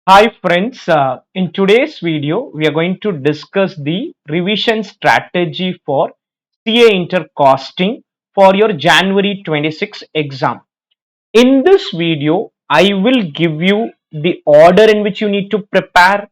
Hi friends, in today's video we are going to discuss the revision strategy for CA intercosting for your January 26 exam. In this video, I will give you the order in which you need to prepare,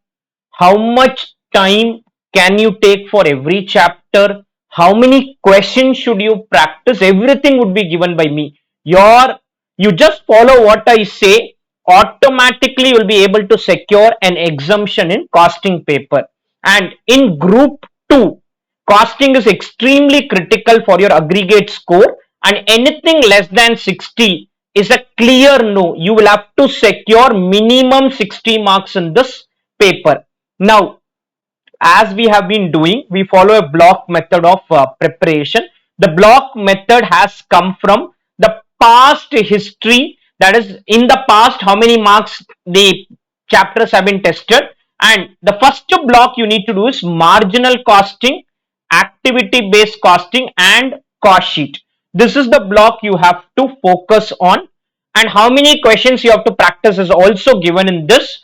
how much time can you take for every chapter, how many questions should you practice, everything would be given by me. You just follow what I say, automatically you will be able to secure an exemption in costing paper. And in group 2, costing is extremely critical for your aggregate score, and anything less than 60 is a clear no. You will have to secure minimum 60 marks in this paper. Now, as we have been doing, we follow a block method of preparation. The block method has come from the past history, that is, in the past, how many marks the chapters have been tested. And the first block you need to do is marginal costing, activity based costing, and cost sheet. This is the block you have to focus on, and how many questions you have to practice is also given in this.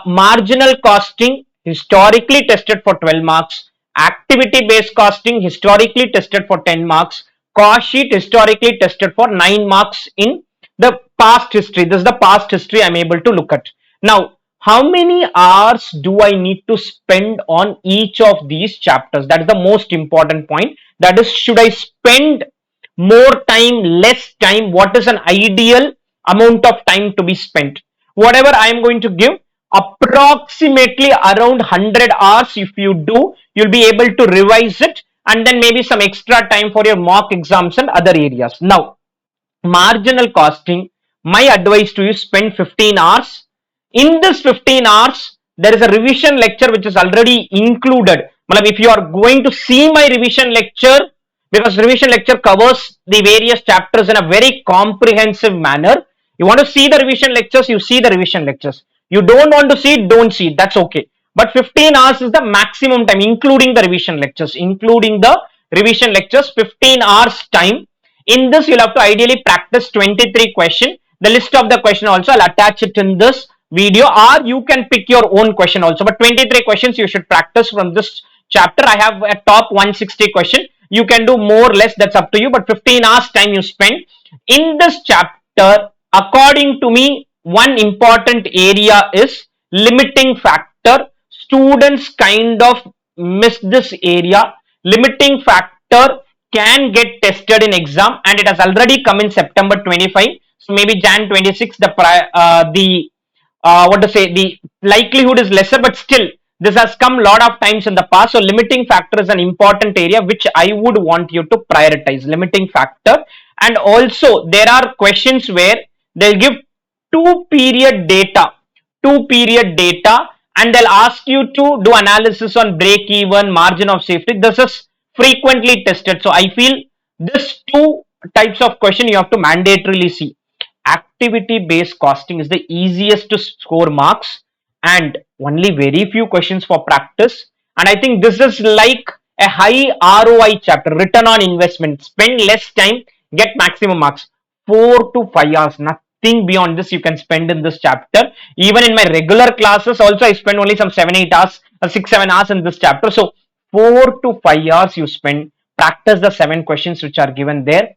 Marginal costing historically tested for 12 marks, activity based costing historically tested for 10 marks, cost sheet historically tested for 9 marks in the past history. This is the past history I'm able to look at. Now, how many hours do I need to spend on each of these chapters? That is the most important point. That is, should I spend more time, less time? What is an ideal amount of time to be spent? Whatever I am going to give, approximately around 100 hours. If you do, you'll be able to revise it, and then maybe some extra time for your mock exams and other areas. Now, marginal costing, my advice to you, spend 15 hours. In this 15 hours, there is a revision lecture which is already included. If you are going to see my revision lecture, because revision lecture covers the various chapters in a very comprehensive manner, you want to see the revision lectures, you see the revision lectures. You don't want to see it, don't see it, that's okay. But 15 hours is the maximum time, including the revision lectures. 15 hours time. In this, you'll have to ideally practice 23 questions. The list of the question also, I'll attach it in this video, or you can pick your own question also. But 23 questions you should practice from this chapter. I have a top 160 question. You can do more or less, that's up to you. But 15 hours time you spend. In this chapter, according to me, one important area is limiting factor. Students kind of miss this area. Limiting factor can get tested in exam, and it has already come in September 25. So maybe Jan 26, the likelihood is lesser, but still this has come a lot of times in the past. So limiting factor is an important area which I would want you to prioritize. Limiting factor. And also there are questions where they'll give two period data, and they'll ask you to do analysis on break even, margin of safety. This is frequently tested, so I feel this two types of question you have to mandatorily see. Activity based costing is the easiest to score marks, and only very few questions for practice. And I think this is like a high ROI chapter, return on investment. Spend less time, get maximum marks. 4 to 5 hours, nothing beyond this you can spend in this chapter. Even in my regular classes also, I spend only some 7 8 hours, 6 7 hours in this chapter. So 4 to 5 hours you spend, practice the 7 questions which are given there.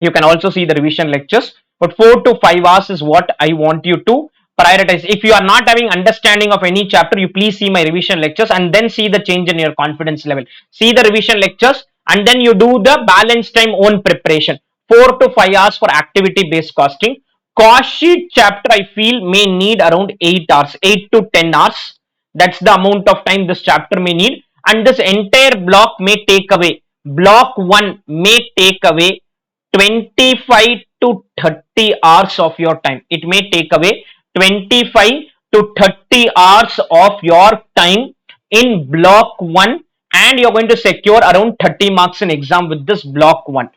You can also see the revision lectures, but 4 to 5 hours is what I want you to prioritize. If you are not having understanding of any chapter, you please see my revision lectures and then see the change in your confidence level. See the revision lectures and then you do the balance time own preparation. 4 to 5 hours for activity based costing. Cost sheet chapter I feel may need around 8 hours, 8 to 10 hours. That's the amount of time this chapter may need, and this entire block may take away, block 1 may take away 25 to 30 hours of your time. It may take away 25 to 30 hours of your time in block 1, and you're going to secure around 30 marks in exam with this block 1.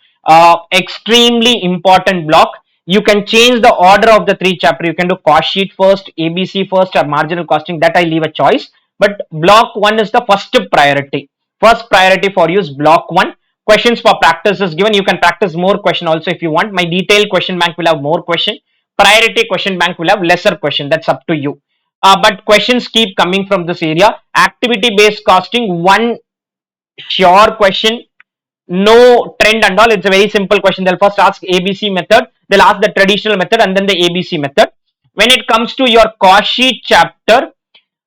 Extremely important block. You can change the order of the 3 chapter. You can do cost sheet first, ABC first, or marginal costing. That I leave a choice. But block 1 is the first priority. First priority for you is block 1. Questions for practice is given. You can practice more question also if you want. My detailed question bank will have more question. Priority question bank will have lesser question. That's up to you. but questions keep coming from this area. Activity based costing, one sure question, no trend and all. It's a very simple question. They'll first ask ABC method, they'll ask the traditional method and then the ABC method. When it comes to your cost sheet chapter,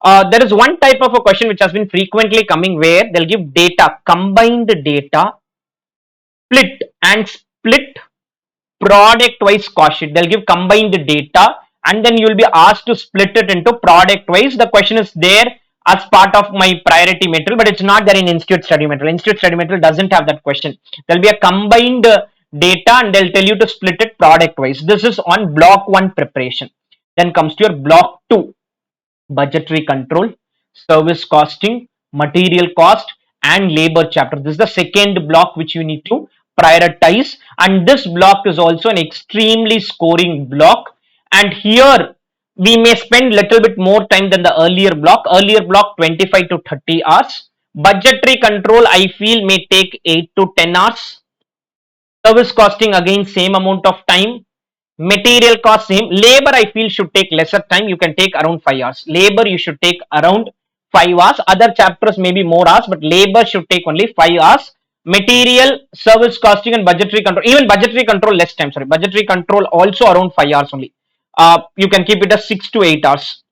there is one type of a question which has been frequently coming where they'll give data, combined data, split product wise cost sheet. They'll give combined data and then you'll be asked to split it into product wise. The question is there as part of my priority material, but it's not there in institute study material. Institute study material doesn't have that question. There'll be a combined data and they'll tell you to split it product wise. This is on block 1 preparation. Then comes to your block 2, budgetary control, service costing, material cost, and labor chapter. This is the second block which you need to prioritize, and this block is also an extremely scoring block. And here we may spend little bit more time than the earlier block. Earlier block 25 to 30 hours. Budgetary control I feel may take 8 to 10 hours. Service costing again same amount of time. Material cost same. Labor I feel should take lesser time. You can take around 5 hours. Labor you should take around 5 hours. Other chapters maybe more hours, but labor should take only 5 hours. Material, service costing, and budgetary control, even budgetary control less time, sorry, budgetary control also around 5 hours only. You can keep it as 6 to 8 hours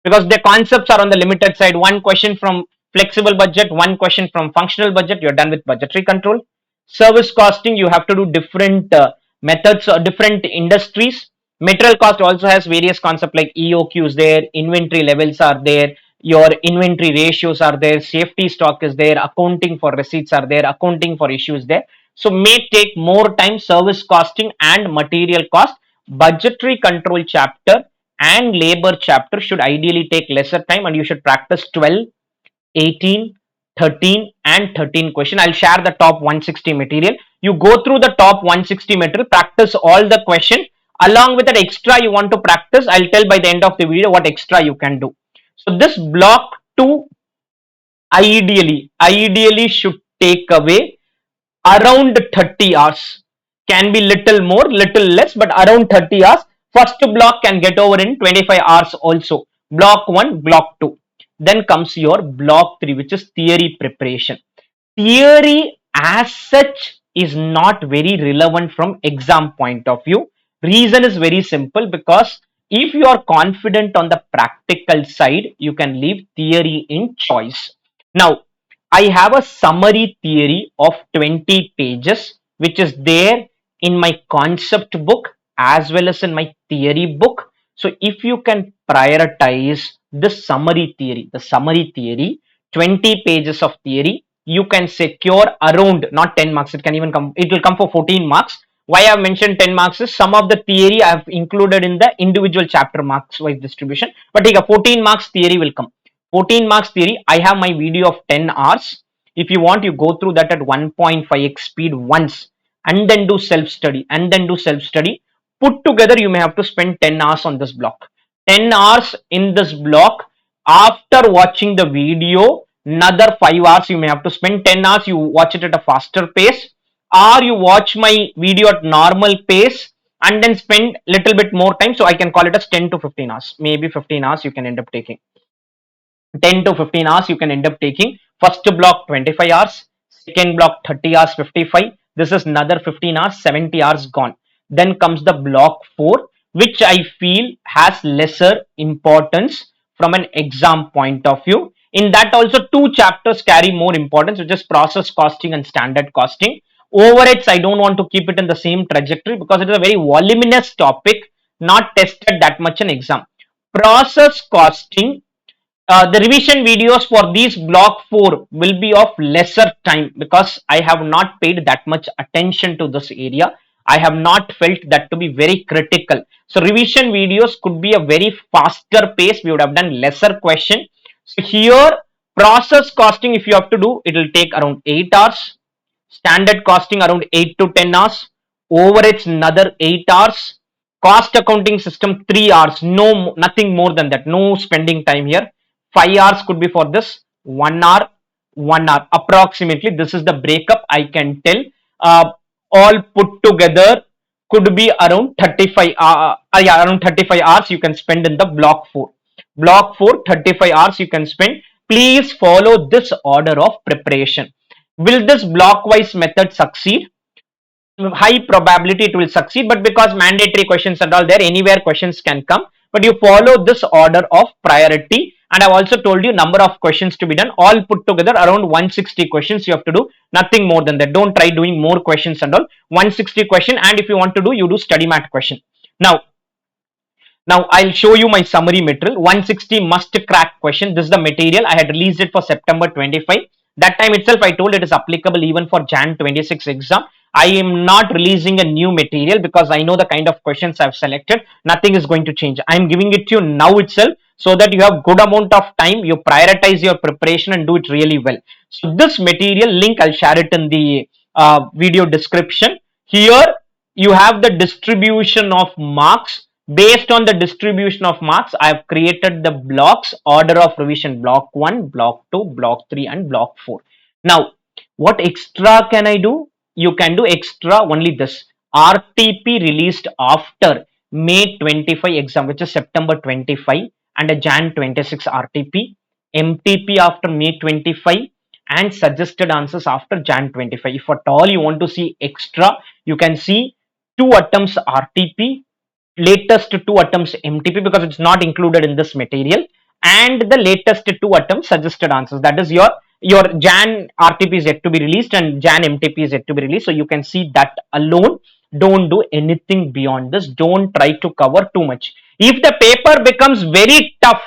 because the concepts are on the limited side. One question from flexible budget, one question from functional budget, you're done with budgetary control. Service costing, you have to do different methods or different industries. Material cost also has various concepts like EOQs there, inventory levels are there, your inventory ratios are there, safety stock is there, accounting for receipts are there, accounting for issues there. So may take more time. Service costing and material cost. Budgetary control chapter and labor chapter should ideally take lesser time and you should practice 12, 18, 13 and 13 question. I'll share the top 160 material. You go through the top 160 material, practice all the question. Along with that extra you want to practice, I'll tell by the end of the video what extra you can do. So this block 2 ideally should take away around 30 hours. Can be little more, little less, but around 30 hours. First block can get over in 25 hours also. Block 1, block 2. Then comes your block 3, which is theory preparation. Theory as such is not very relevant from exam point of view. Reason is very simple, because if you are confident on the practical side, you can leave theory in choice. Now, I have a summary theory of 20 pages, which is there in my concept book as well as in my theory book. So if you can prioritize this summary theory, the summary theory, 20 pages of theory, you can secure around, not 10 marks, it can even come, it will come for 14 marks. Why I have mentioned 10 marks is some of the theory I have included in the individual chapter marks wise distribution, but take a 14 marks theory will come. 14 marks theory, I have my video of 10 hours. If you want, you go through that at 1.5x speed once and then do self-study and then do self-study. Put together, you may have to spend 10 hours on this block. 10 hours in this block. After watching the video, another 5 hours you may have to spend. 10 hours, you watch it at a faster pace, or you watch my video at normal pace and then spend little bit more time. So I can call it as 10 to 15 hours. Maybe 15 hours you can end up taking. 10 to 15 hours you can end up taking. First block 25 hours, second block 30 hours 55. This is another 15 hours, 70 hours gone. Then comes the block 4, which I feel has lesser importance from an exam point of view. In that also 2 chapters carry more importance, which is process costing and standard costing. Overheads, I don't want to keep it in the same trajectory because it is a very voluminous topic, not tested that much in exam. Process costing, the revision videos for these block 4 will be of lesser time because I have not paid that much attention to this area. I have not felt that to be very critical. So revision videos could be a very faster pace. We would have done lesser question. So here process costing, if you have to do, it will take around 8 hours. Standard costing around 8 to 10 hours. Overheads another 8 hours. Cost accounting system 3 hours. No, nothing more than that. No spending time here. 5 hours could be for this. 1 hour, 1 hour. Approximately, this is the breakup I can tell. All put together could be around 35 around 35 hours you can spend in the block 4. Block 4, 35 hours you can spend. Please follow this order of preparation. Will this blockwise method succeed? High probability it will succeed, but because mandatory questions and all there, anywhere questions can come, but you follow this order of priority. And I've also told you number of questions to be done, all put together around 160 questions you have to do, nothing more than that. Don't try doing more questions and all. 160 question, and if you want to do, you do study mat question. Now I'll show you my summary material. 160 must crack question. This is the material. I had released it for September 25. That time itself I told it is applicable even for Jan 26 exam. I am not releasing a new material because I know the kind of questions I've selected. Nothing is going to change. I'm giving it to you now itself so that you have good amount of time. You prioritize your preparation and do it really well. So this material link I'll share it in the video description. Here you have the distribution of marks. Based on the distribution of marks, I have created the blocks, order of revision, block 1, block 2, block 3 and block 4. Now, what extra can I do? You can do extra only this. RTP released after May 25 exam, which is September 25, and a Jan 26 RTP. MTP after May 25 and suggested answers after Jan 25. If at all you want to see extra, you can see 2 attempts RTP, latest 2 attempts MTP because it's not included in this material, and the latest 2 attempts suggested answers. That is your Jan RTP is yet to be released and Jan MTP is yet to be released. So you can see that alone. Don't do anything beyond this. Don't try to cover too much. If the paper becomes very tough,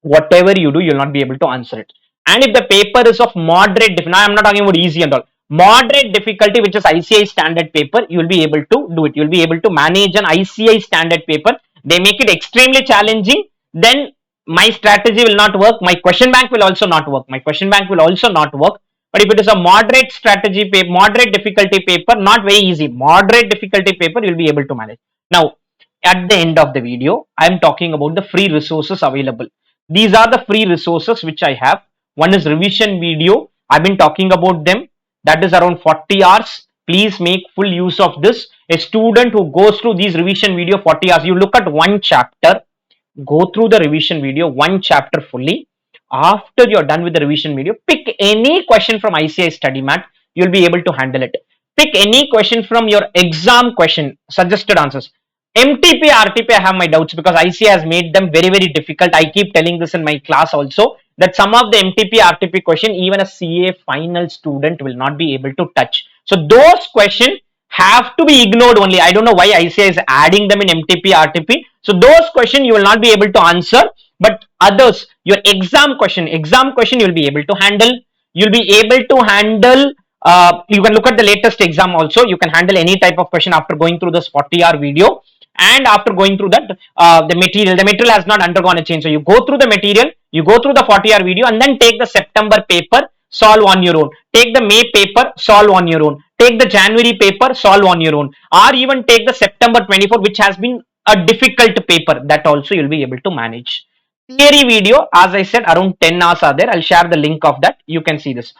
whatever you do, you'll not be able to answer it. And if the paper is of moderate difficulty, now I'm not talking about easy and all, moderate difficulty, which is ICI standard paper, you will be able to do it. You'll be able to manage an ICI standard paper. They make it extremely challenging, then my strategy will not work. My question bank will also not work. But if it is a moderate strategy paper, moderate difficulty paper, not very easy, moderate difficulty paper, you'll be able to manage. Now, at the end of the video, I'm talking about the free resources available. These are the free resources which I have. One is revision video. I've been talking about them. That is around 40 hours. Please make full use of this. A student who goes through these revision video 40 hours, you look at one chapter, go through the revision video, one chapter fully. After you're done with the revision video, pick any question from ICI study mat. You'll be able to handle it. Pick any question from your exam question, suggested answers. MTP, RTP, I have my doubts because ICI has made them very, very difficult. I keep telling this in my class also that some of the MTP, RTP question, even a CA final student will not be able to touch. So those questions have to be ignored only. I don't know why ICI is adding them in MTP, RTP. So those questions you will not be able to answer, but others, your exam question you will be able to handle. You'll be able to handle. You can look at the latest exam also. You can handle any type of question after going through this 40-hour video. And after going through that, the material has not undergone a change. So you go through the material, you go through the 40-hour video, and then take the September paper, solve on your own. Take the May paper, solve on your own. Take the January paper, solve on your own. Or even take the September 24, which has been a difficult paper. That also you'll be able to manage. Theory video, as I said, around 10 hours are there. I'll share the link of that. You can see this.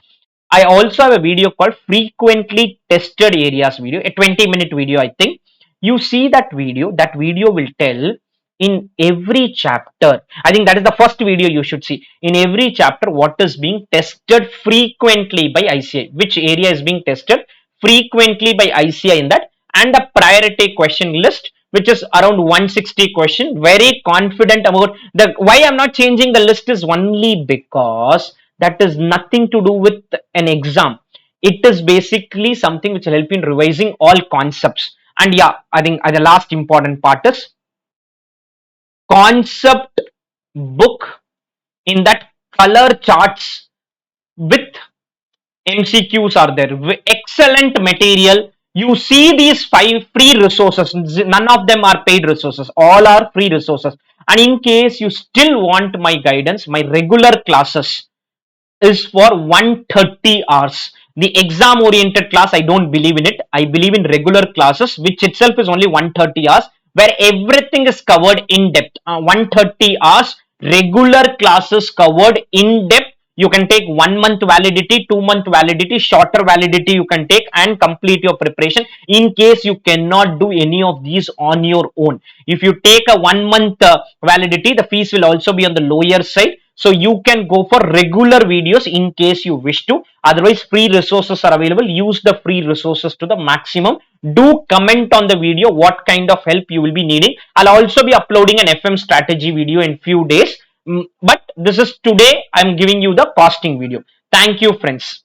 I also have a video called frequently tested areas video, a 20-minute video, I think. You see that video will tell in every chapter. I think that is the first video you should see. In every chapter, what is being tested frequently by ICI, which area is being tested frequently by ICI in that, and the priority question list, which is around 160 question. Very confident about the why I'm not changing the list is only because that is nothing to do with an exam. It is basically something which will help in revising all concepts. And yeah, I think the last important part is concept book in that color charts with MCQs are there. Excellent material. You see these 5 free resources. None of them are paid resources. All are free resources. And in case you still want my guidance, my regular classes is for 130 hours. The exam oriented class, I don't believe in it. I believe in regular classes, which itself is only 130 hours, where everything is covered in depth. 130 hours, regular classes covered in depth, You can take 1 month validity, 2 month validity, shorter validity you can take and complete your preparation in case you cannot do any of these on your own. If you take a 1 month validity, the fees will also be on the lower side. So you can go for regular videos in case you wish to. Otherwise, free resources are available. Use the free resources to the maximum. Do comment on the video what kind of help you will be needing. I'll also be uploading an FM strategy video in few days. But this is today I'm giving you the costing video. Thank you, friends.